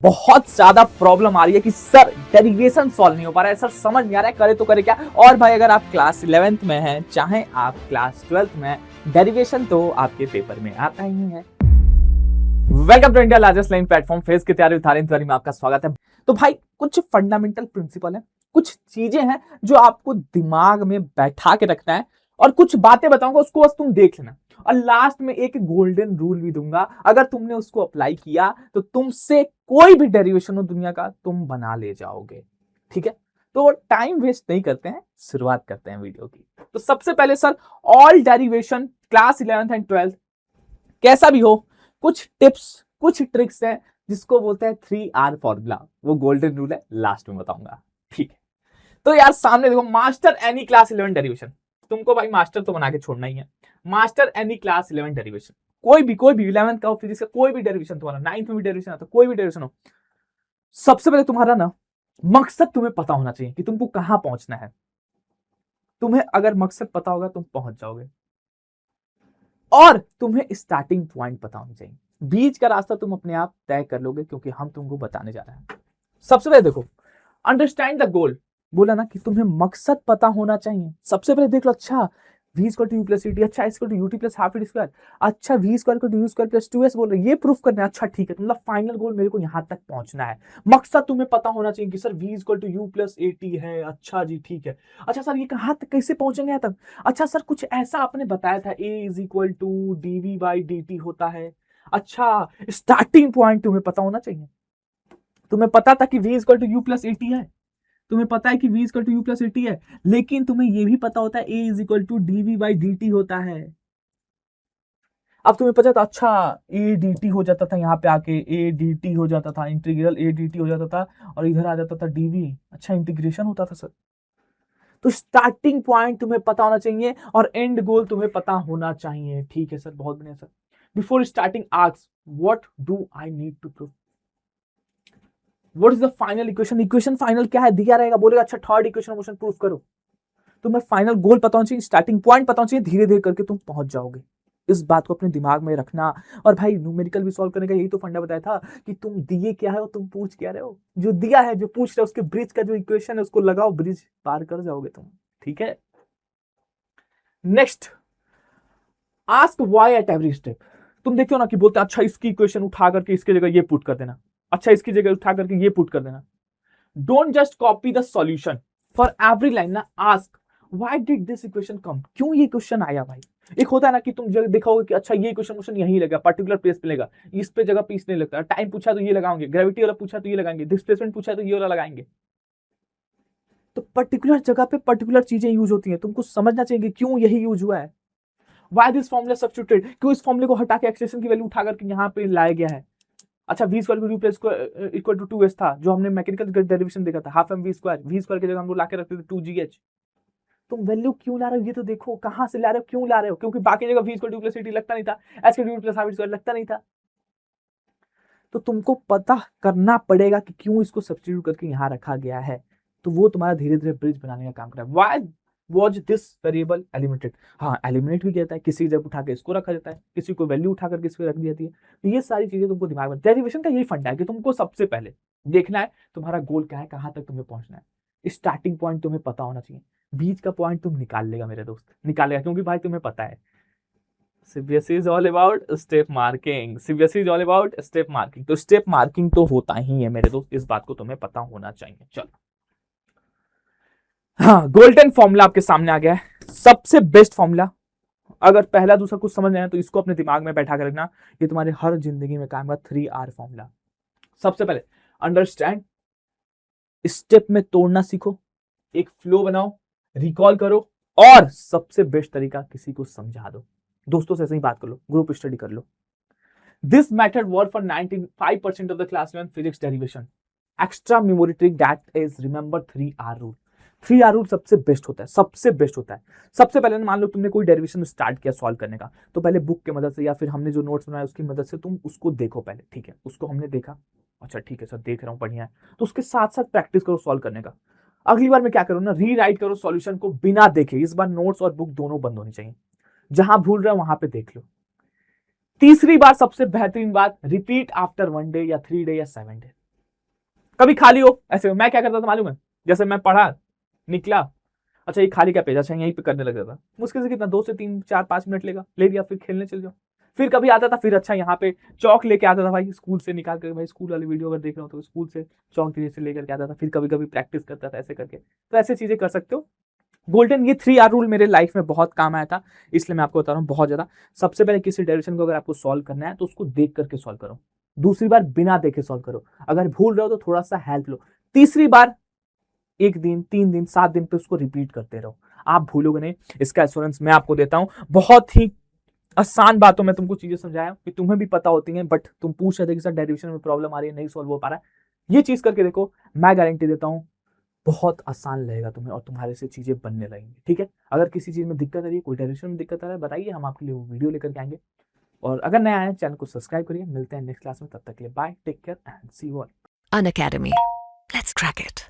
बहुत ज्यादा प्रॉब्लम आ रही है कि सर डेरिवेशन सॉल्व नहीं हो पा रहा है, सर समझ नहीं आ रहा है, करे तो करे क्या। और भाई अगर आप क्लास 11th में हैं चाहे आप क्लास 12th में हैं, डेरिवेशन तो आपके पेपर में आता ही है। Welcome to India largest learning platform phase की तैयारी में आपका स्वागत है। तो भाई कुछ फंडामेंटल प्रिंसिपल है, कुछ चीजें हैं जो आपको दिमाग में बैठा के रखना है और कुछ बातें बताऊंगा उसको बस तुम देख लेना। और लास्ट में एक गोल्डन रूल भी दूंगा, अगर तुमने उसको अप्लाई किया तो तुमसे कोई भी डेरिवेशन हो दुनिया का तुम बना ले जाओगे। ठीक है, तो टाइम वेस्ट नहीं करते हैं, शुरुआत करते हैं वीडियो की। तो सबसे पहले sir, all derivation class 11th and 12th कैसा भी हो, कुछ टिप्स कुछ ट्रिक्स हैं जिसको बोलते हैं 3R फॉर्मूला। वो गोल्डन रूल है, लास्ट में बताऊंगा। ठीक है, तो यार सामने देखो, मास्टर एनी क्लास 11 डेरिवेशन। तुमको भाई मास्टर तो बना के छोड़ना ही है। मास्टर एनी क्लास 11 डेरिवेशन, कोई भी 11th का फिजिक्स का कोई भी डेरिवेशन, तुम्हारा 9th में भी डेरिवेशन आता, कोई भी डेरिवेशन हो, सबसे पहले तुम्हारा ना मकसद तुम्हें पता होना चाहिए कि तुमको कहां पहुंचना है। तुम्हें अगर मकसद पता होगा तुम पहुंच जाओगे, और तुम्हें स्टार्टिंग पॉइंट पता होना चाहिए। बीच का रास्ता तुम अपने आप तय कर लोगे, क्योंकि हम तुमको बताने जा रहे हैं। सबसे पहले देखो, अंडरस्टैंड द गोल। बोला ना कि तुम्हें मकसद पता होना चाहिए। सबसे पहले देख लो, अच्छा v equal to u plus t, अच्छा इसको to u t plus half t square, अच्छा v स्क्वायर को to u square plus 2s बोल रहे, ये प्रूफ करना है। अच्छा ठीक है, मतलब फाइनल गोल मेरे को यहां तक पहुंचना है। मकसद तुम्हें पता होना चाहिए कि sir v equal to u plus a t है। अच्छा जी ठीक है, अच्छा सर ये कहां तक कैसे पहुंचेंगे यहाँ तक। अच्छा सर कुछ ऐसा आपने बताया था, a is equal to d v by d t होता है। अच्छा स्टार्टिंग पॉइंट तुम्हें पता होना चाहिए। तुम्हें पता था कि v equal to u plus a t है, तुम्हें पता है कि v equal to u plus a t है, लेकिन तुम्हें यह भी पता होता है a is equal to d v by d t होता है। अब तुम्हें पता था, अच्छा ए डी टी हो जाता था, यहाँ पे आके ए डी टी हो जाता था, इंटीग्रल ए डी टी हो जाता था, और इधर आ जाता था डीवी। अच्छा इंटीग्रेशन होता था सर। तो स्टार्टिंग पॉइंट तुम्हें पता होना चाहिए और एंड गोल तुम्हें पता होना चाहिए। ठीक है सर, बहुत बढ़िया sir. Before starting ask what do I need to prove, what is the final equation. Equation final क्या है दिया रहेगा, बोलेगा अच्छा थर्ड इक्वेशन मोशन प्रूव करो। तुम्हें फाइनल गोल पता होना चाहिए, स्टार्टिंग पॉइंट पता होना चाहिए, धीरे धीरे करके तुम पहुंच जाओगे। इस बात को अपने दिमाग में रखना। और भाई न्यूमेरिकल भी सॉल्व करने का यही तो फंडा बताया था कि तुम दिए क्या है और तुम पूछ क्या रहे हो। जो दिया है जो पूछ रहे हो उसके ब्रिज का जो इक्वेशन है उसको लगाओ, ब्रिज पार कर जाओगे तुम। ठीक है, next, ask why at every step. तुम देखते हो ना कि बोलते हैं अच्छा इसकी इक्वेशन उठा करके इसकी जगह ये पुट कर देना, अच्छा इसकी जगह उठा करके ये पुट कर देना। Don't just copy the solution, for every line ना ask why did this equation come, क्यों ये क्वेश्चन आया भाई। एक होता है ना कि तुम जब देखोगे कि अच्छा ये क्वेश्चन यहीं लगा, पर्टिकुलर प्लेस पे लगा, इस पे जगह पे इस नहीं लगता, टाइम पूछा तो ये लगाएंगे, ग्रेविटी वाला पूछा तो ये लगाएंगे, डिस्प्लेसमेंट पूछा तो ये वाला लगाएंगे। तो पर्टिकुलर जगह पे पर्टिकुलर चीजें यूज होती हैं, तुमको समझना चाहिए कि क्यों यही यूज हुआ है। व्हाई दिस फॉर्मूला सब्स्टिट्यूटेड, क्यों इस फॉर्मूले को हटा के एक्सप्रेशन की वैल्यू उठा करके यहाँ पे लाया गया है। अच्छा v square equal to 2s था, जो हमने मैकेनिकल डेरिवेशन देखा था, हाफ एम वी स्क्वायर की जगह हम लोग लाके रखते थे 2gh। तुम वैल्यू क्यों ला रहे हो ये तो देखो, कहां से ला रहे हो, क्यों ला रहे हो, क्योंकि बाकी जगह v equal two plus T लगता नहीं था, s के टू प्लस हाफ स्क्वायर लगता नहीं था। तो तुमको पता करना पड़ेगा कि क्यों इसको सब्स्टिट्यूट करके यहां रखा गया है। तो वो तुम्हारा धीरे धीरे ब्रिज बनाने का काम कर रहा है। Why was this variable eliminated, हाँ एलिमिनेट भी कहता है, किसी जगह उठा के इसको रखा जाता है, किसी को वैल्यू उठा करके इसको रख दी जाती है। तो ये सारी चीजें तुमको दिमाग में, डेरिवेशन का यही फंडा है कि तुमको सबसे पहले देखना है तुम्हारा गोल क्या है, कहां तक तुम्हें पहुंचना है। स्टार्टिंग पॉइंट तुम्हें पता होना चाहिए, बीच का पॉइंट तुम निकाल लेगा मेरे दोस्त, निकालेगा, क्योंकि भाई तुम्हें पता है CBSE is all about step marking, CBSE is all about step marking। तो स्टेप मार्किंग तो होता ही है मेरे दोस्त, इस बात को तुम्हें पता होना चाहिए। चलो, हाँ गोल्डन फॉर्मूला आपके सामने आ गया है, सबसे बेस्ट फॉर्मूला। अगर पहला दूसरा कुछ समझ नहीं आया तो इसको अपने दिमाग में बैठा कर रखना, ये तुम्हारे हर जिंदगी में काम का 3R फॉर्मूला। सबसे पहले अंडरस्टैंड, स्टेप में तोड़ना सीखो, एक फ्लो बनाओ, रिकॉल करो, और सबसे बेस्ट तरीका किसी को समझा दो, दोस्तों से ऐसे ही बात कर लो, ग्रुप स्टडी कर लो। This method work for 95% of the class 11 physics derivation. Extra memory trick that is remember 3R rule. 3R rule सबसे बेस्ट होता है, सबसे बेस्ट होता है। सबसे पहले मान लो तुमने कोई डेरिवेशन स्टार्ट किया सॉल्व करने का, तो पहले बुक की मदद से या फिर हमने जो नोट्स बनाया उसकी मदद से तुम उसको देखो पहले। ठीक है, उसको हमने देखा, अच्छा ठीक है सर देख रहा हूँ, बढ़िया है, तो उसके साथ साथ प्रैक्टिस करो सॉल्व करने का। अगली बार में क्या करो ना, रीराइट करो सॉल्यूशन को बिना देखे। इस बार नोट्स और बुक दोनों बंद होनी चाहिए, जहां भूल रहे हो वहां पे देख लो। तीसरी बार सबसे बेहतरीन बात, रिपीट आफ्टर 1 डे या 3 डे या 7 डे। कभी खाली हो ऐसे, मैं क्या करता था मालूम है, जैसे मैं पढ़ा निकला, अच्छा ये खाली क्या पेज, अच्छा यहीं पे करने लग जाता, मुश्किल से कितना 2 से 3 4 5 मिनट लेगा, ले लिया, फिर खेलने चल जाओ। फिर कभी आता था, फिर अच्छा यहाँ पे चौक लेके आता था भाई, स्कूल से निकाल कर, भाई स्कूल वाली वीडियो अगर देख रहा हूँ तो स्कूल से चौक धीरे से लेकर के आता था, फिर कभी कभी प्रैक्टिस करता था ऐसे करके। तो ऐसे चीजें कर सकते हो। गोल्डन ये 3R रूल मेरे लाइफ में बहुत काम आया था, इसलिए मैं आपको बता रहा हूँ बहुत ज्यादा। सबसे पहले किसी डेरिवेशन को अगर आपको सॉल्व करना है तो उसको देख करके सॉल्व करो, दूसरी बार बिना देखे सॉल्व करो, अगर भूल रहे हो तो थोड़ा सा हेल्प लो, तीसरी बार 1 दिन 3 दिन 7 दिन पे उसको रिपीट करते रहो, आप भूलोगे नहीं, इसका एश्योरेंस मैं आपको देता हूं। बहुत ही आसान बातों में तुमको चीजें समझाया कि तुम्हें भी पता होती हैं, बट तुम पूछ रहे थे कि सर डेरिवेशन में प्रॉब्लम आ रही है, नहीं सॉल्व हो पा रहा है, ये चीज करके देखो, मैं गारंटी देता हूं बहुत आसान लगेगा तुम्हें और तुम्हारे से चीजें बनने लगेंगी। ठीक है, अगर किसी चीज में दिक्कत आ रही है, कोई डेरिवेशन में दिक्कत आ रहा है, बताइए, हम आपके लिए वो वीडियो लेकर के आएंगे। और अगर नया आए चैनल को सब्सक्राइब करिए। मिलते हैं नेक्स्ट क्लास में, तब तक के लिए bye, take care and see you all. Unacademy. Let's crack it.